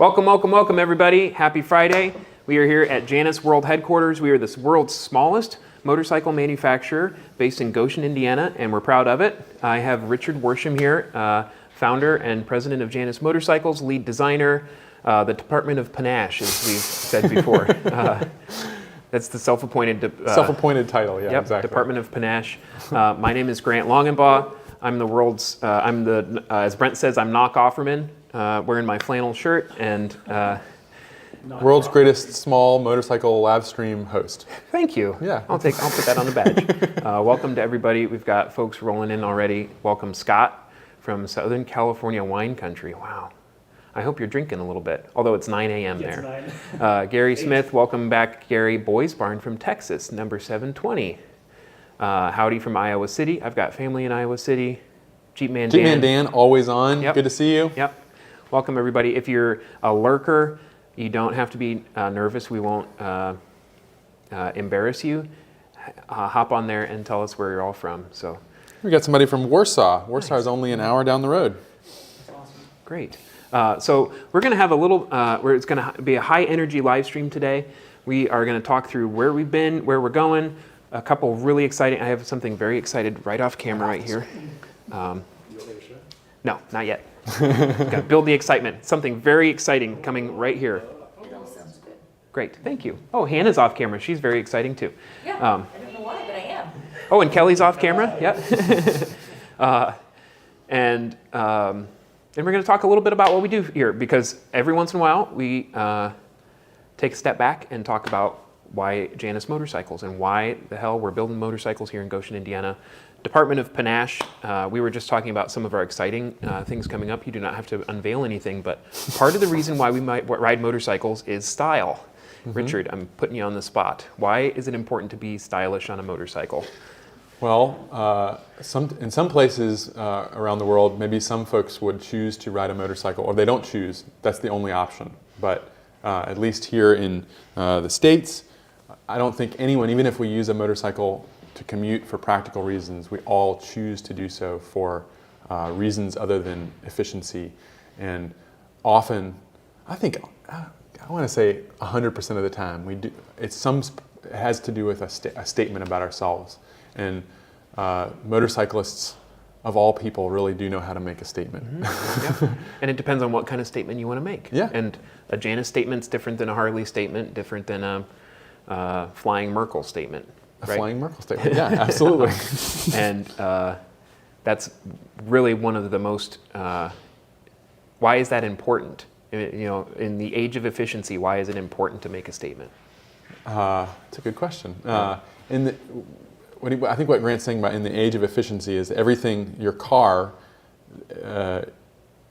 Welcome, welcome, welcome, everybody. Happy Friday. We are here at Janus World Headquarters. We are the world's smallest motorcycle manufacturer based in Goshen, Indiana, and we're proud of it. I have Richard Worsham here, founder and president of Janus Motorcycles, lead designer, the Department of Panache, as we've said before. That's the self-appointed title, yeah, yep, exactly. Department of Panache. My name is Grant Longenbaugh. I'm the world's, as Brent says, I'm Knock Offerman, wearing my flannel shirt and world's greatest small motorcycle live stream host. Thank you. Yeah. I'll put that on the badge. Welcome to everybody. We've got folks rolling in already. Welcome Scott from Southern California wine country. Wow. I hope you're drinking a little bit, although it's 9 a.m. there. It's 9. Gary Smith, welcome back, Gary. Boys Barn from Texas, number 720. Howdy from Iowa City. I've got family in Iowa City. Jeep Man Dan, always on. Yep. Good to see you. Yep. Welcome, everybody. If you're a lurker, you don't have to be nervous. We won't embarrass you. Hop on there and tell us where you're all from. So, We got somebody from Warsaw. Warsaw Nice. is only an hour down the road. That's awesome. great. So we're going to have a little, it's going to be a high energy live stream today. We are going to talk through where we've been, where we're going, a couple really exciting, I have something very excited right off camera right here. No, not yet. Got to build the excitement. Something very exciting coming right here. It all sounds good. Great, thank you. Oh, Hannah's off camera. She's very exciting too. Yeah, I don't know why, but I am. Oh, and Kelly's off camera. Yep. And we're going to talk a little bit about what we do here, because every once in a while we take a step back and talk about why Janus Motorcycles and why the hell we're building motorcycles here in Goshen, Indiana. Department of Panache, we were just talking about some of our exciting things coming up. You do not have to unveil anything, but part of the reason why we might ride motorcycles is style. Mm-hmm. Richard, I'm putting you on the spot. Why is it important to be stylish on a motorcycle? Well, in some places around the world, maybe some folks would choose to ride a motorcycle, or they don't choose. That's the only option. But at least here in the States, I don't think anyone, even if we use a motorcycle to commute for practical reasons, we all choose to do so for reasons other than efficiency. And often, I think, I want to say 100% of the time, we do. It has to do with a statement about ourselves. And motorcyclists, of all people, really do know how to make a statement. Mm-hmm. Yep. And it depends on what kind of statement you want to make. Yeah. And a Janus statement's different than a Harley statement, different than a Flying Merkle statement. A right? Flying Merkle statement, yeah, absolutely. And that's really one of the most, why is that important? You know, in the age of efficiency, why is it important to make a statement? It's a good question. I think what Grant's saying about in the age of efficiency is everything, your car,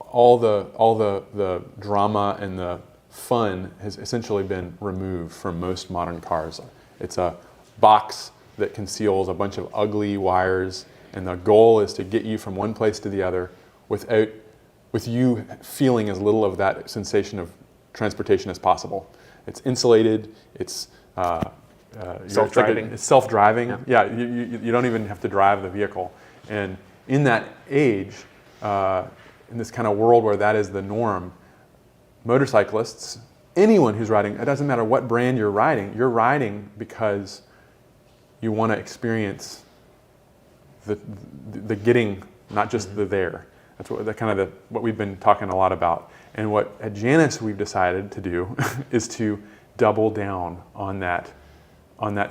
all the drama and the fun has essentially been removed from most modern cars. It's a box that conceals a bunch of ugly wires, and the goal is to get you from one place to the other with you feeling as little of that sensation of transportation as possible. It's insulated, it's self-driving. It's self-driving. Yeah, you don't even have to drive the vehicle. And in that age, in this kind of world where that is the norm, motorcyclists, anyone who's riding, it doesn't matter what brand you're riding because you want to experience the getting, not just the there. That's what we've been talking a lot about. And what at Janus we've decided to do is to double down on that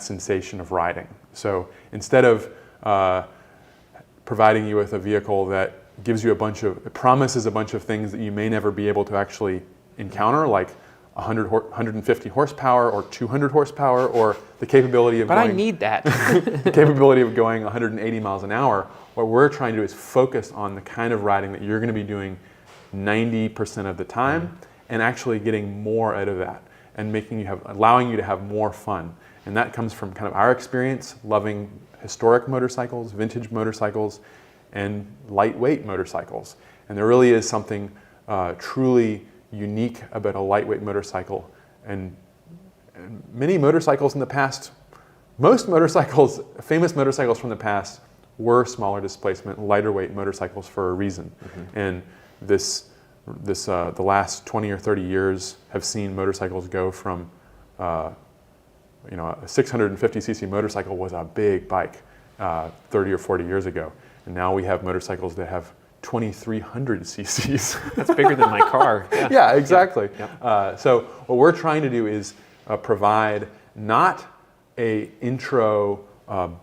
sensation of riding. So instead of providing you with a vehicle that gives you it promises a bunch of things that you may never be able to actually encounter, like 150 horsepower or 200 horsepower, or the capability of I need that. the capability of going 180 miles an hour. What we're trying to do is focus on the kind of riding that you're going to be doing 90% of the time, and actually getting more out of that, and allowing you to have more fun. And that comes from kind of our experience loving historic motorcycles, vintage motorcycles, and lightweight motorcycles. And there really is something truly unique about a lightweight motorcycle. And many motorcycles in the past, most motorcycles, famous motorcycles from the past, were smaller displacement, lighter weight motorcycles for a reason. Mm-hmm. And this the last 20 or 30 years have seen motorcycles go from, a 650cc motorcycle was a big bike 30 or 40 years ago. And now we have motorcycles that have 2,300 cc's. That's bigger than my car. Yeah, Yeah, exactly. Yeah. So what we're trying to do is provide not a intro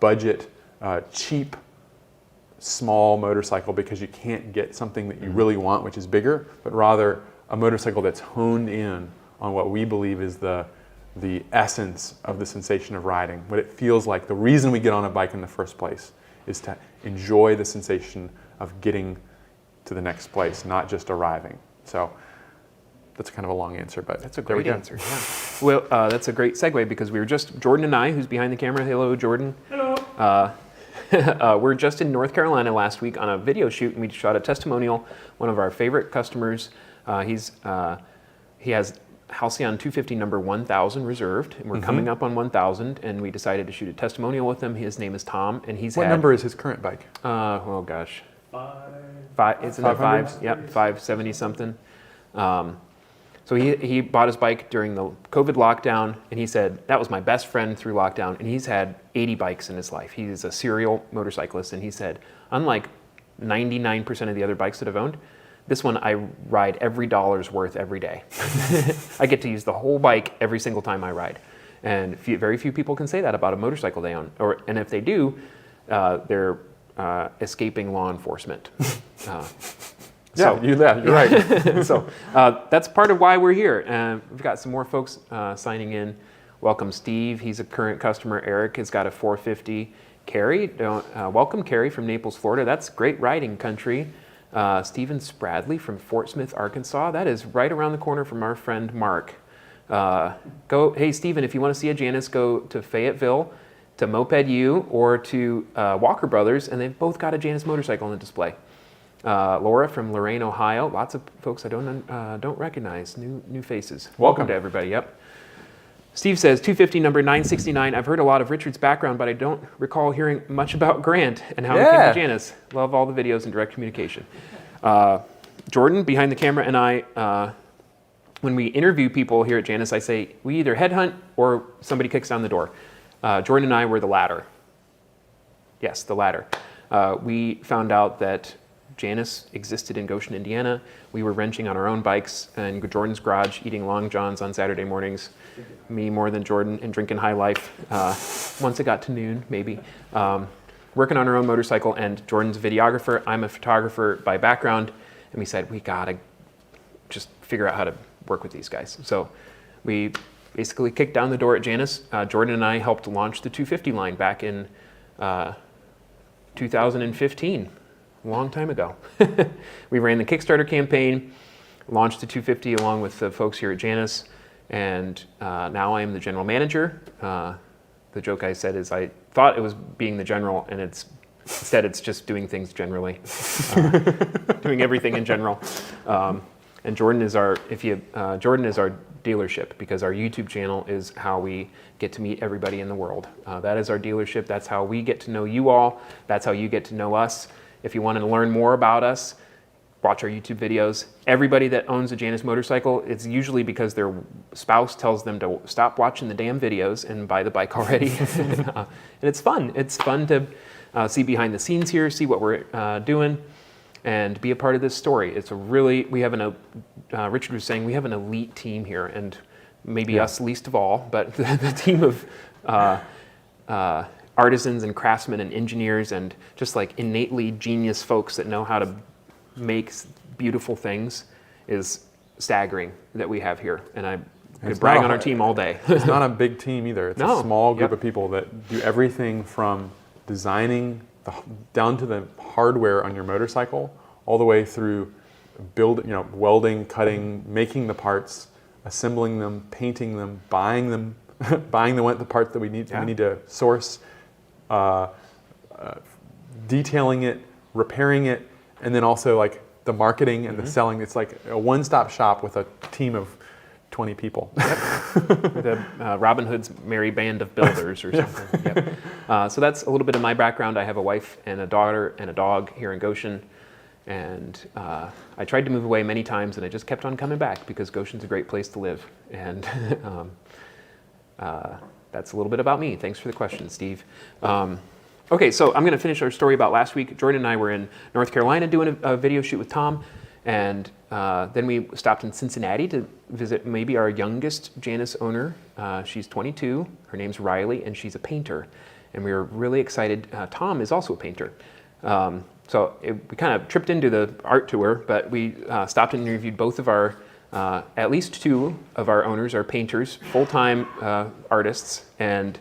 budget, cheap, small motorcycle because you can't get something that you really want, which is bigger, but rather a motorcycle that's honed in on what we believe is the essence of the sensation of riding, what it feels like. The reason we get on a bike in the first place is to enjoy the sensation of getting to the next place, not just arriving. So that's kind of a long answer, but That's a there we great go. answer. Yeah. Well, that's a great segue because we were just, Jordan and I, who's behind the camera. Hello, Jordan. Hello. We're just in North Carolina last week on a video shoot, and we shot a testimonial. One of our favorite customers. He has Halcyon 250 number 1000 reserved, and we're coming up on 1000, and we decided to shoot a testimonial with him. His name is Tom, and he's What number is his current bike? Oh gosh, Five. it's in the 500? fives. Yep, 570 something. So he bought his bike during the COVID lockdown, and he said, that was my best friend through lockdown, and he's had 80 bikes in his life. He's a serial motorcyclist, and he said, unlike 99% of the other bikes that I've owned, this one I ride every dollar's worth every day. I get to use the whole bike every single time I ride. And very few people can say that about a motorcycle they own. And if they do, they're escaping law enforcement. You're right. So that's part of why we're here. We've got some more folks signing in. Welcome Steve, he's a current customer. Eric has got a 450. Carrie, welcome Carrie from Naples, Florida. That's great riding country. Stephen Spradley from Fort Smith, Arkansas. That is right around the corner from our friend Mark. Hey Stephen, if you want to see a Janus, go to Fayetteville, to Moped U, or to Walker Brothers, and they've both got a Janus motorcycle on the display. Laura from Lorain, Ohio. Lots of folks I don't recognize. New faces. Welcome to everybody. Yep. Steve says 250 number 969. I've heard a lot of Richard's background, but I don't recall hearing much about Grant and how he came to Janus. Love all the videos and direct communication. Jordan behind the camera and I, when we interview people here at Janus, I say we either headhunt or somebody kicks down the door. Jordan and I were the latter. Yes, the latter. We found out that Janus existed in Goshen, Indiana. We were wrenching on our own bikes in Jordan's garage, eating Long Johns on Saturday mornings. Me more than Jordan, and drinking High Life once it got to noon, maybe. Working on our own motorcycle, and Jordan's a videographer. I'm a photographer by background, and we said, we gotta just figure out how to work with these guys. So we basically kicked down the door at Janus. Jordan and I helped launch the 250 line back in 2015. A long time ago. We ran the Kickstarter campaign, launched the 250 along with the folks here at Janus, and now I am the general manager. The joke I said is I thought it was being the general, and instead it's just doing things generally, doing everything in general. And Jordan is our dealership, because our YouTube channel is how we get to meet everybody in the world. That is our dealership. That's how we get to know you all. That's how you get to know us. If you want to learn more about us, watch our YouTube videos. Everybody that owns a Janus motorcycle, it's usually because their spouse tells them to stop watching the damn videos and buy the bike already. And it's fun. It's fun to see behind the scenes here, see what we're doing, and be a part of this story. It's a really, Richard was saying, we have an elite team here, and maybe us least of all, but the team of artisans and craftsmen and engineers and just like innately genius folks that know how to make beautiful things is staggering that we have here. And I could brag on our team all day. It's not a big team either. It's a small group Yep. of people that do everything from designing down to the hardware on your motorcycle, all the way through welding, cutting, making the parts, assembling them, painting them, buying the parts that we need to source, detailing it, repairing it, and then also like the marketing and the selling. It's like a one-stop shop with a team of 20 people. The Robin Hood's Merry Band of Builders or something. Yep. So that's a little bit of my background. I have a wife and a daughter and a dog here in Goshen. And I tried to move away many times, and I just kept on coming back because Goshen's a great place to live. And that's a little bit about me. Thanks for the question, Steve. Okay, so I'm going to finish our story about last week. Jordan and I were in North Carolina doing a video shoot with Tom, and then we stopped in Cincinnati to visit maybe our youngest Janus owner. She's 22. Her name's Riley, and she's a painter. And we were really excited. Tom is also a painter. So we kind of tripped into the art tour, but we stopped and interviewed both of our, at least two of our owners are painters, full-time artists, and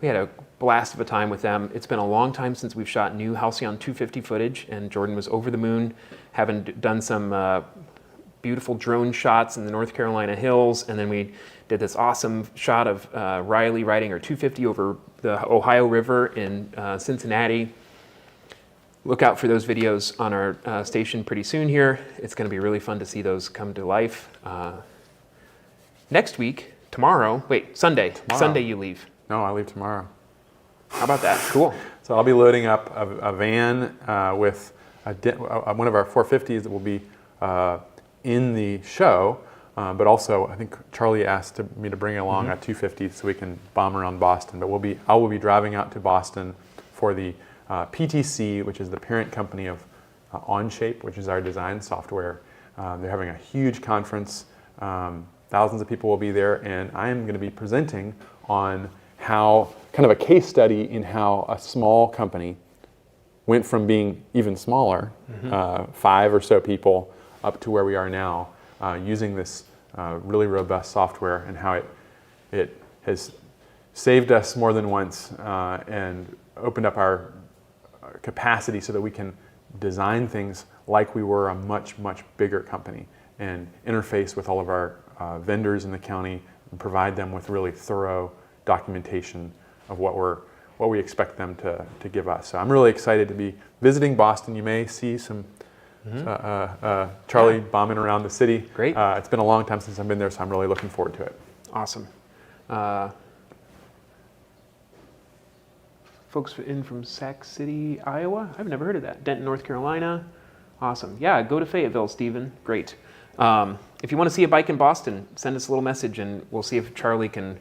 we had a blast of a time with them. It's been a long time since we've shot new Halcyon 250 footage, and Jordan was over the moon, having done some beautiful drone shots in the North Carolina hills, and then we did this awesome shot of Riley riding her 250 over the Ohio River in Cincinnati. Look out for those videos on our station pretty soon here. It's going to be really fun to see those come to life. Next week, Sunday. Tomorrow. Sunday you leave. No, I leave tomorrow. How about that? Cool. So I'll be loading up a van with one of our 450s that will be in the show, but also I think Charlie asked me to bring along a 250 so we can bomb around Boston. But I will be driving out to Boston for the PTC, which is the parent company of Onshape, which is our design software. They're having a huge conference. Thousands of people will be there, and I am going to be presenting on how, kind of a case study in how a small company went from being even smaller, 5 or so people, up to where we are now, using this really robust software, and how it has saved us more than once and opened up our capacity so that we can design things like we were a much, much bigger company and interface with all of our vendors in the county and provide them with really thorough documentation of what we expect them to give us. So I'm really excited to be visiting Boston. You may see some Charlie bombing around the city. Great. It's been a long time since I've been there, so I'm really looking forward to it. Awesome. Folks in from Sac City, Iowa? I've never heard of that. Denton, North Carolina. Awesome. Yeah, go to Fayetteville, Stephen. Great. If you want to see a bike in Boston, send us a little message and we'll see if Charlie can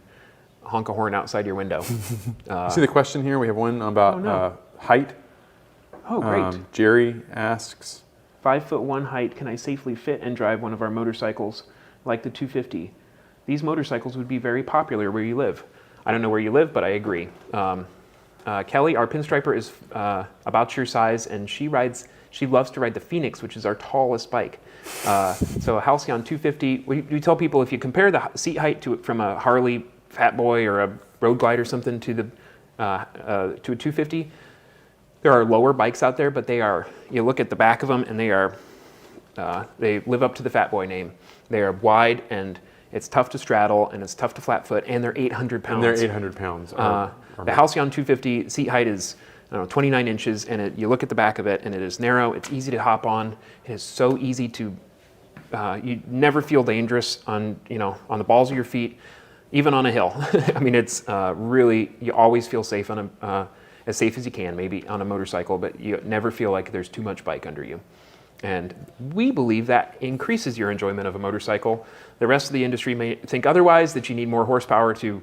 honk a horn outside your window. See the question here? We have one about height. Oh, great. Jerry asks, 5'1" height, can I safely fit and drive one of our motorcycles like the 250? These motorcycles would be very popular where you live. I don't know where you live, but I agree. Kelly, our pinstriper, is about your size, and she loves to ride the Phoenix, which is our tallest bike. So a Halcyon 250, we tell people if you compare the seat height from a Harley Fat Boy or a Road Glide or something to a 250, there are lower bikes out there, but you look at the back of them and they live up to the Fat Boy name. They are wide, and it's tough to straddle, and it's tough to flat foot, and they're 800 pounds. and they're 800 pounds. The Halcyon 250 seat height is 29 inches, and you look at the back of it, and it is narrow. It's easy to hop on. It is so easy to. You never feel dangerous on the balls of your feet, even on a hill. I mean, it's really, you always feel safe as safe as you can, maybe on a motorcycle, but you never feel like there's too much bike under you. And we believe that increases your enjoyment of a motorcycle. The rest of the industry may think otherwise, that you need more horsepower to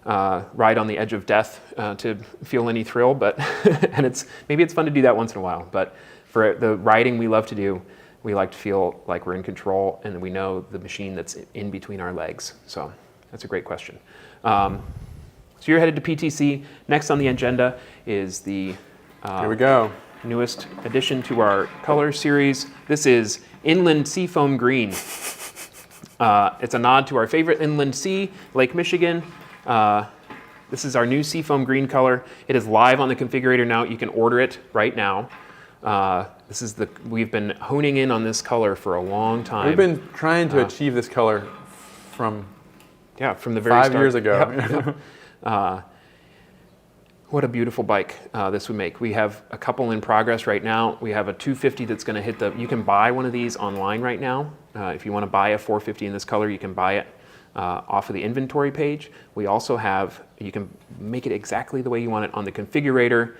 ride on the edge of death to feel any thrill, but and maybe it's fun to do that once in a while. But for the riding we love to do, we like to feel like we're in control and we know the machine that's in between our legs. So that's a great question. So you're headed to PTC. Next on the agenda is the Here we go. newest addition to our color series. This is Inland Seafoam Green. It's a nod to our favorite inland sea, Lake Michigan. This is our new Seafoam Green color. It is live on the configurator now. You can order it right now. We've been honing in on this color for a long time. We've been trying to achieve this color from the very 5 start. years ago. Yep. What a beautiful bike this would make. We have a couple in progress right now. We have a 250 that's going to hit you can buy one of these online right now. If you want to buy a 450 in this color, you can buy it off of the inventory page. We also you can make it exactly the way you want it on the configurator.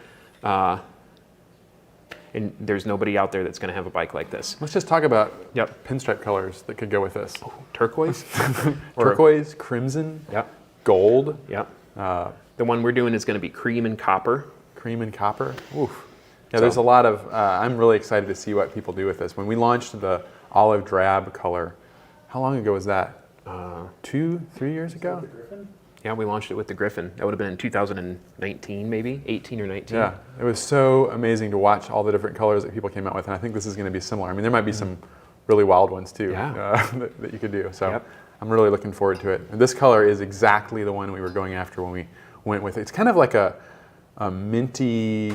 And there's nobody out there that's going to have a bike like this. Let's just talk about Yep. pinstripe colors that could go with this. Turquoise? Turquoise, crimson, Yep. gold, Yep. The one we're doing is going to be cream and copper. cream and copper. Oof. Yeah, So- there's a lot of, I'm really excited to see what people do with this. When we launched the olive drab color, how long ago was that? 2, 3 years ago? Yeah, we launched it with the Griffin. That would have been in 2019, maybe 18 or 19. Yeah, it was so amazing to watch all the different colors that people came out with, and I think this is going to be similar. I mean, there might be some really wild ones too Yeah. that you could do. So Yep. I'm really looking forward to it. And this color is exactly the one we were going after when we went with it. It's kind of like a minty,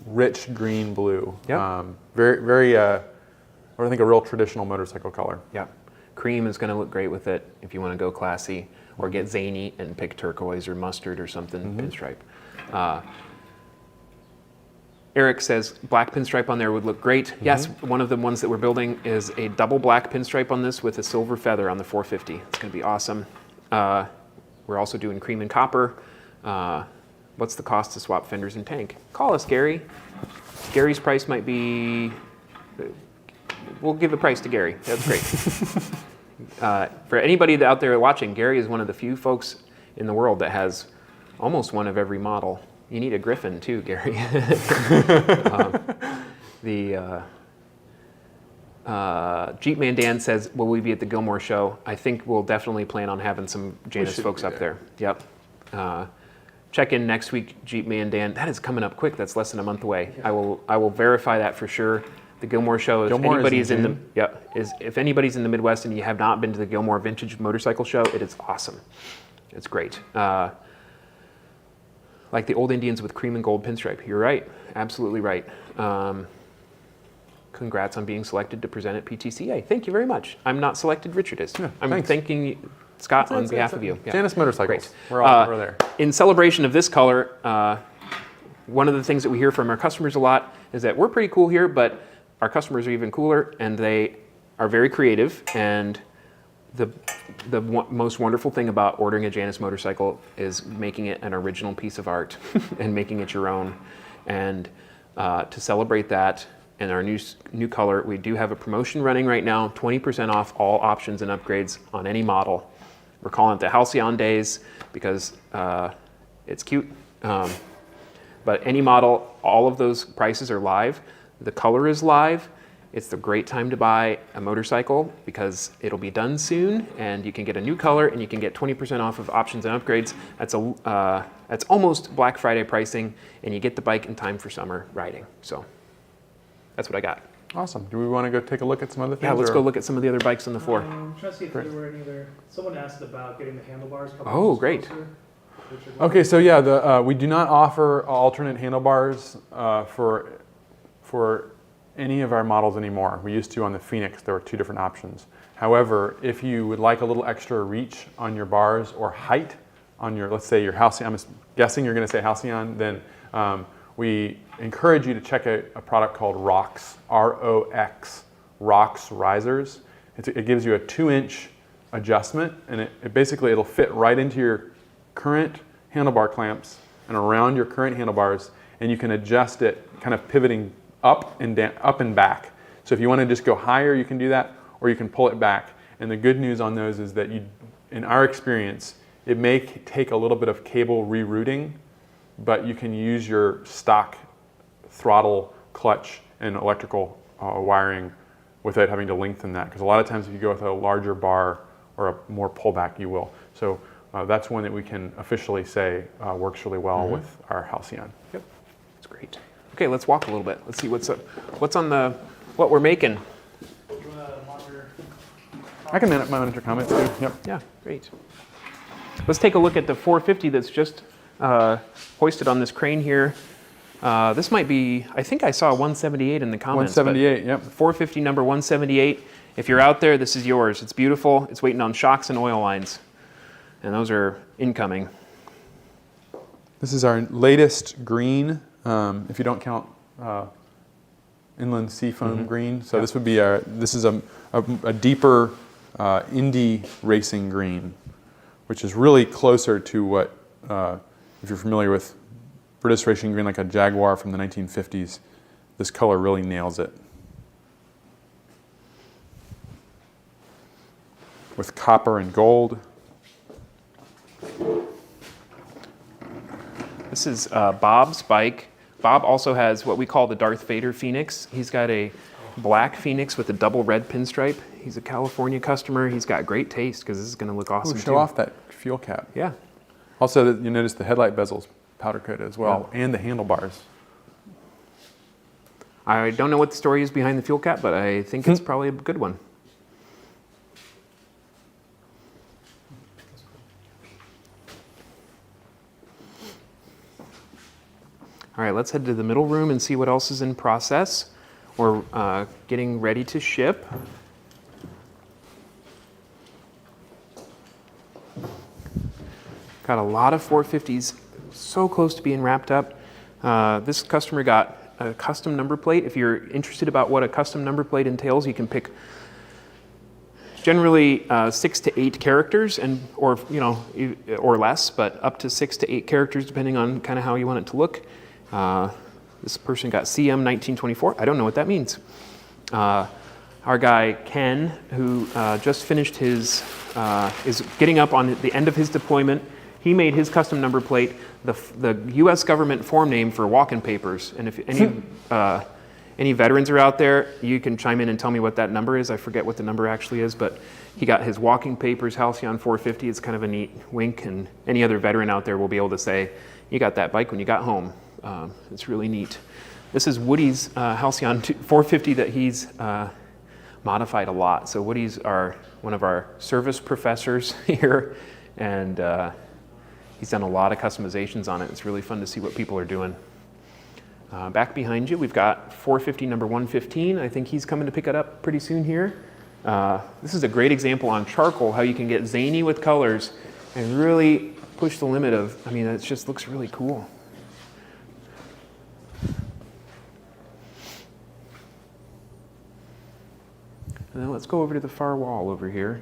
rich green blue. Yep. Very, very. I think a real traditional motorcycle color. Yeah. Cream is going to look great with it if you want to go classy or get zany and pick turquoise or mustard or something, pinstripe. Eric says black pinstripe on there would look great. Yes, one of the ones that we're building is a double black pinstripe on this with a silver feather on the 450. It's going to be awesome. We're also doing cream and copper. What's the cost to swap fenders and tank? Call us, Gary. Gary's price might be... We'll give a price to Gary. That's great. For anybody out there watching, Gary is one of the few folks in the world that has almost one of every model. You need a Griffin too, Gary. Jeep Man Dan says, will we be at the Gilmore show? I think we'll definitely plan on having some Janus should folks be up there. Yep. Check in next week, Jeep Man Dan. That is coming up quick. That's less than a month away. I will verify that for sure. The Gilmore show. Gilmore is in the June? if anybody's in the Midwest and you have not been to the Gilmore Vintage Motorcycle Show, it is awesome. It's great. Like the old Indians with cream and gold pinstripe. You're right. Absolutely right. Congrats on being selected to present at PTCA. Thank you very much. I'm not selected. Richard is. Yeah, I'm thanks. thanking you, Scott on behalf of you. Yeah. Janus Motorcycles. Great. We're there. In celebration of this color, one of the things that we hear from our customers a lot is that we're pretty cool here, but our customers are even cooler, and they are very creative. And the most wonderful thing about ordering a Janus motorcycle is making it an original piece of art and making it your own. And to celebrate that and our new color, we do have a promotion running right now, 20% off all options and upgrades on any model. We're calling it the Halcyon Days because it's cute. But any model, all of those prices are live. The color is live. It's the great time to buy a motorcycle because it'll be done soon and you can get a new color and you can get 20% off of options and upgrades. That's almost Black Friday pricing, and you get the bike in time for summer riding. So that's what I got. Awesome. Do we want to go take a look at some other things? Yeah, let's or- go look at some of the other bikes on the floor. I'm trying to see if there were any other. Someone asked about getting the handlebars. a couple Oh, inches great. closer. Richard, Okay, so yeah, we do not offer alternate handlebars for any of our models anymore. We used to on the Phoenix. There were 2 different options. However, if you would like a little extra reach on your bars or height on your, let's say your Halcyon, I'm guessing you're going to say Halcyon, then we encourage you to check out a product called ROX, R-O-X, ROX Risers. It gives you a 2-inch adjustment, and it basically it'll fit right into your current handlebar clamps and around your current handlebars, and you can adjust it kind of pivoting up and down, up and back. So if you want to just go higher, you can do that, or you can pull it back. And the good news on those is that in our experience, it may take a little bit of cable rerouting, but you can use your stock throttle, clutch, and electrical wiring without having to lengthen that. Because a lot of times if you go with a larger bar or a more pullback, you will. So that's one that we can officially say works really well with our Halcyon. Yep, that's great. Okay, let's walk a little bit. Let's see what's on what we're making. do you want to monitor? I can monitor comments too. Yep. Yeah, great. Let's take a look at the 450 that's just hoisted on this crane here. This might be, I think I saw 178 in the comments. 178, yep. 450 number 178. If you're out there, this is yours. It's beautiful. It's waiting on shocks and oil lines. And those are incoming. This is our latest green, if you don't count inland seafoam green. So this would be this is a deeper Indy racing green, which is really closer to what, if you're familiar with British racing green, like a Jaguar from the 1950s. This color really nails it. With copper and gold. This is Bob's bike. Bob also has what we call the Darth Vader Phoenix. He's got a black Phoenix with a double red pinstripe. He's a California customer. He's got great taste because this is going to look awesome Show too. off that fuel cap. Yeah. Also, you notice the headlight bezels powder coated as well, and the handlebars. I don't know what the story is behind the fuel cap, but I think it's probably a good one. All right, let's head to the middle room and see what else is in process. We're getting ready to ship. Got a lot of 450s so close to being wrapped up. This customer got a custom number plate. If you're interested about what a custom number plate entails, you can pick generally 6 to 8 characters, or less, but up to 6 to 8 characters depending on kind of how you want it to look. This person got CM 1924. I don't know what that means. Our guy Ken, who just finished his, is getting up on the end of his deployment. He made his custom number plate the U.S. government form name for walk-in papers. And if any veterans are out there, you can chime in and tell me what that number is. I forget what the number actually is, but he got his walking papers Halcyon 450. It's kind of a neat wink, and any other veteran out there will be able to say, you got that bike when you got home. It's really neat. This is Woody's Halcyon 450 that he's modified a lot. So Woody's one of our service professors here, and he's done a lot of customizations on it. It's really fun to see what people are doing. Back behind you, we've got 450 number 115. I think he's coming to pick it up pretty soon here. This is a great example on charcoal, how you can get zany with colors and really push the limit of, it just looks really cool. And then let's go over to the far wall over here.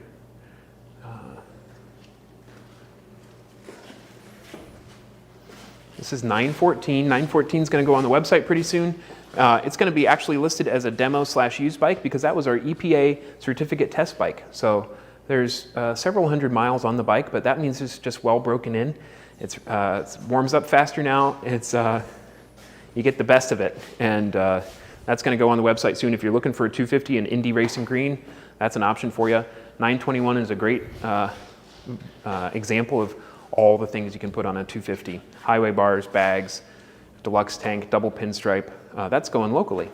This is 914. 914 is going to go on the website pretty soon. It's going to be actually listed as a demo/used bike because that was our EPA certificate test bike. So there's several hundred miles on the bike, but that means it's just well broken in. It warms up faster now. You get the best of it, and that's going to go on the website soon. If you're looking for a 250 in Indy Racing Green, that's an option for you. 921 is a great example of all the things you can put on a 250. Highway bars, bags, deluxe tank, double pinstripe. That's going locally.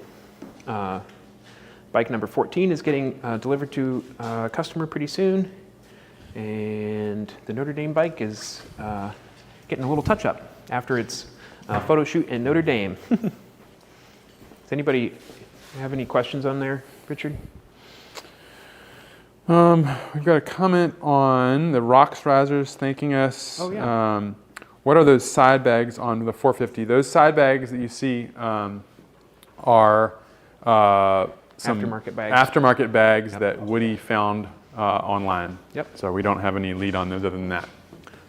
Bike number 14 is getting delivered to a customer pretty soon. And the Notre Dame bike is getting a little touch-up after its photo shoot in Notre Dame. Does anybody have any questions on there, Richard? We've got a comment on the Rockstrazzers thanking us. Oh, yeah. What are those side bags on the 450? Those side bags that you see are some aftermarket bags Yep. that Woody found online. Yep. So we don't have any lead on those other than that.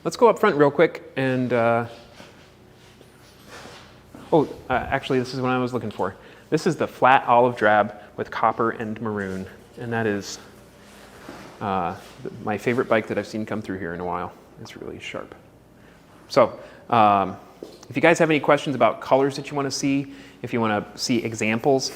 Let's go up front real quick and, actually this is what I was looking for. This is the flat olive drab with copper and maroon, and that is my favorite bike that I've seen come through here in a while. It's really sharp. So if you guys have any questions about colors that you want to see, if you want to see examples,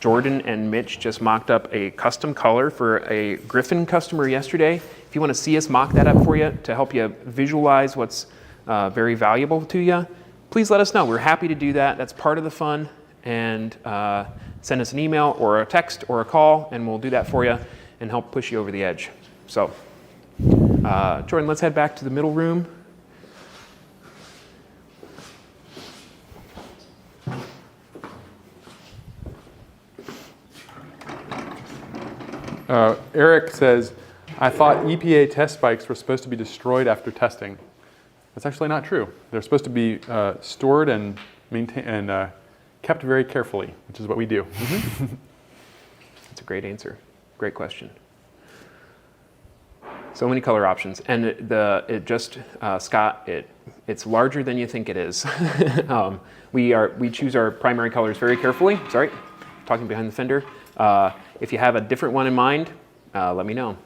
Jordan and Mitch just mocked up a custom color for a Griffin customer yesterday. If you want to see us mock that up for you to help you visualize what's very valuable to you, please let us know. We're happy to do that. That's part of the fun. And send us an email or a text or a call, and we'll do that for you and help push you over the edge. So, Jordan, let's head back to the middle room. Eric says, I thought EPA test bikes were supposed to be destroyed after testing. That's actually not true. They're supposed to be stored and maintained and kept very carefully, which is what we do. That's a great answer. Great question. So many color options, and Scott, it's larger than you think it is. We choose our primary colors very carefully. Sorry, talking behind the fender. If you have a different one in mind, let me know.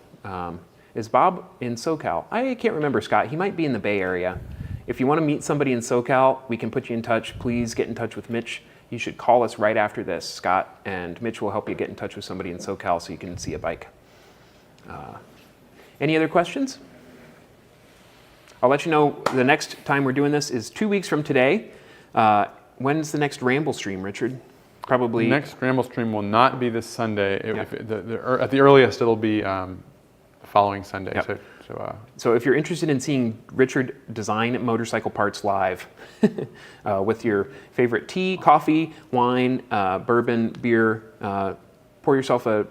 Is Bob in SoCal? I can't remember, Scott. He might be in the Bay Area. If you want to meet somebody in SoCal, we can put you in touch. Please get in touch with Mitch. You should call us right after this, Scott, and Mitch will help you get in touch with somebody in SoCal so you can see a bike. Any other questions? I'll let you know the next time we're doing this is 2 weeks from today. When's the next Ramble stream, Richard? Probably. The next Ramble stream will not be this Sunday. Yep. At the earliest, it'll be the following Sunday. Yep. So if you're interested in seeing Richard design motorcycle parts live with your favorite tea, coffee, wine, bourbon, beer, pour yourself a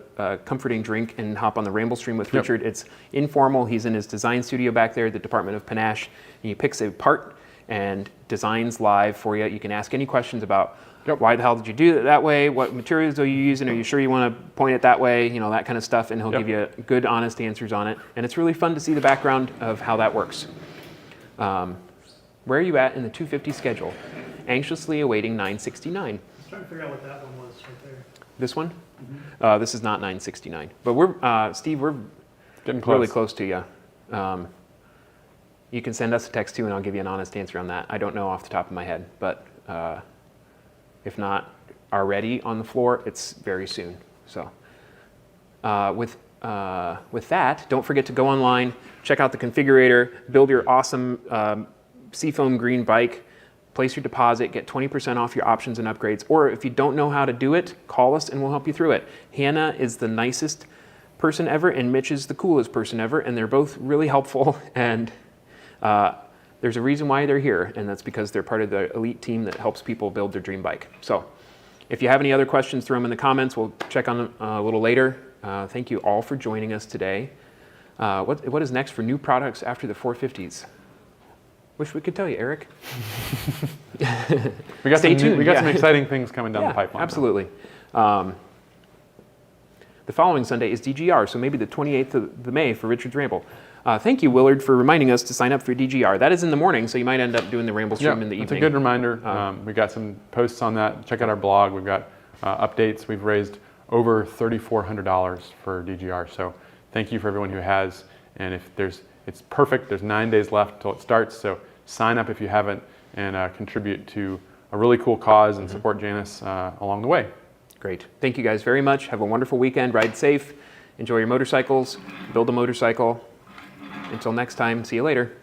comforting drink and hop on the Ramble stream with Richard. It's informal. He's in his design studio back there at the Department of Panache, and he picks a part and designs live for you. You can ask any questions about why the hell did you do it that way? What materials are you using? Are you sure you want to point it that way? You know, that kind of stuff, and he'll give you good, honest answers on it. And it's really fun to see the background of how that works. Where are you at in the 250 schedule? Anxiously awaiting 969. I was trying to figure out what that one was right there. This one? This is not 969. But we're, Steve, we're getting close. Really close to you. You can send us a text too, and I'll give you an honest answer on that. I don't know off the top of my head, but if not already on the floor, it's very soon. So with that, don't forget to go online, check out the configurator, build your awesome Seafoam green bike, place your deposit, get 20% off your options and upgrades. Or if you don't know how to do it, call us and we'll help you through it. Hannah is the nicest person ever, and Mitch is the coolest person ever, and they're both really helpful. And there's a reason why they're here, and that's because they're part of the elite team that helps people build their dream bike. So if you have any other questions, throw them in the comments. We'll check on them a little later. Thank you all for joining us today. What is next for new products after the 450s? Wish we could tell you, Eric. We got Stay tuned. We got some exciting things coming down the pipeline. Absolutely. The following Sunday is DGR, so maybe the 28th of May for Richard's Ramble. Thank you, Willard, for reminding us to sign up for DGR. That is in the morning, so you might end up doing the Ramble stream in the evening. It's a good reminder. We got some posts on that. Check out our blog. We've got updates. We've raised over $3,400 for DGR. So thank you for everyone who has. And it's perfect. There's 9 days left till it starts. So sign up if you haven't and contribute to a really cool cause and support Janice along the way. Great. Thank you guys very much. Have a wonderful weekend. Ride safe. Enjoy your motorcycles. Build a motorcycle. Until next time, see you later.